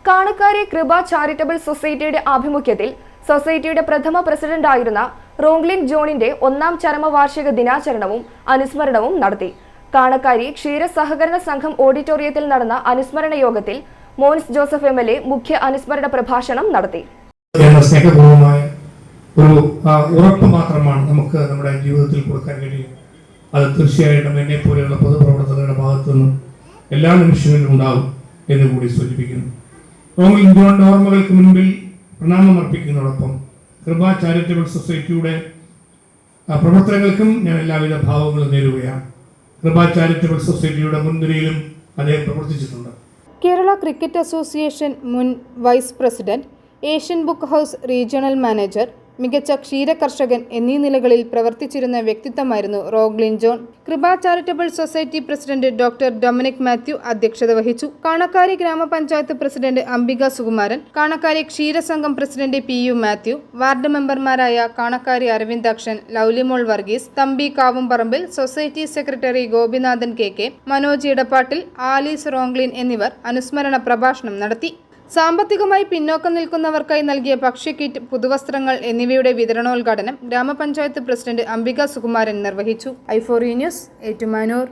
കാണക്കാരി കൃപ ചാരിറ്റബിൾ സൊസൈറ്റിയുടെ ആഭിമുഖ്യത്തിൽ സൊസൈറ്റിയുടെ പ്രഥമ പ്രസിഡന്റായിരുന്ന റോഗ്ലിൻ ജോണിന്റെ 1ാം ചരമവാർഷിക ദിനാചരണവും അനുസ്മരണവും നടത്തി. കാണക്കാരി ക്ഷീര സഹകരണ സംഘം ഓഡിറ്റോറിയത്തിൽ നടന്ന അനുസ്മരണ യോഗത്തിൽ മോൻസ് ജോസഫ് MLA മുഖ്യ അനുസ്മരണ പ്രഭാഷണം നടത്തി. ഒരു ഉറപ്പ് മാത്രമാണ് നമുക്ക് നമ്മുടെ ജീവിതത്തിൽ കൊടുക്കാൻ കഴിയും. അത് തീർച്ചയായിട്ടും എന്നെ പോലെയുള്ള പൊതുപ്രവർത്തകരുടെ ഭാഗത്തുനിന്നും എല്ലാ നിമിഷങ്ങളിലും ഉണ്ടാവും എന്ന് കൂടി സൂചിപ്പിക്കുന്നു. റോഗ്ലിൻ ജോണിന്റെ ഓർമ്മകൾക്ക് മുൻപിൽ പ്രണാമം അർപ്പിക്കുന്നതോടൊപ്പം കൃപ ചാരിറ്റബിൾ സൊസൈറ്റിയുടെ പ്രവർത്തനങ്ങൾക്കും ഞാൻ എല്ലാവിധ ഭാവങ്ങളും നേരുകയാണ്. കൃപ ചാരിറ്റബിൾ സൊസൈറ്റിയുടെ മുൻനിരയിലും അദ്ദേഹം പ്രവർത്തിച്ചിട്ടുണ്ട്. കേരള ക്രിക്കറ്റ് അസോസിയേഷൻ മുൻ vice president, Asian book house regional manager, മികച്ച ക്ഷീരകർഷകൻ എന്നീ നിലകളിൽ പ്രവർത്തിച്ചിരുന്ന വ്യക്തിത്വമായിരുന്നു Roglin John. Kripa charitable society president doctor Dominic Mathew അധ്യക്ഷത വഹിച്ചു. കാണക്കാരി ഗ്രാമപഞ്ചായത്ത് പ്രസിഡന്റ് അംബിക സുകുമാരൻ, കാണക്കാരി ക്ഷീരസംഘം പ്രസിഡന്റ് PU മാത്യു, വാർഡ് മെമ്പർമാരായ Kanakkari Aravindakshan, Lovelymol Varghese, Thampi Kavumparambil, society secretary Gopinathan KK, Manoj Edappattil, Alice Roglin എന്നിവർ അനുസ്മരണ പ്രഭാഷണം നടത്തി. സാമ്പത്തികമായി പിന്നോക്കം നിൽക്കുന്നവർക്കായി നൽകിയ ഭക്ഷ്യക്കിറ്റ്, പുതുവസ്ത്രങ്ങൾ എന്നിവയുടെ വിതരണോദ്ഘാടനം ഗ്രാമപഞ്ചായത്ത് പ്രസിഡന്റ് അംബിക സുകുമാരൻ നിർവഹിച്ചു. i4E news, Ettumanoor.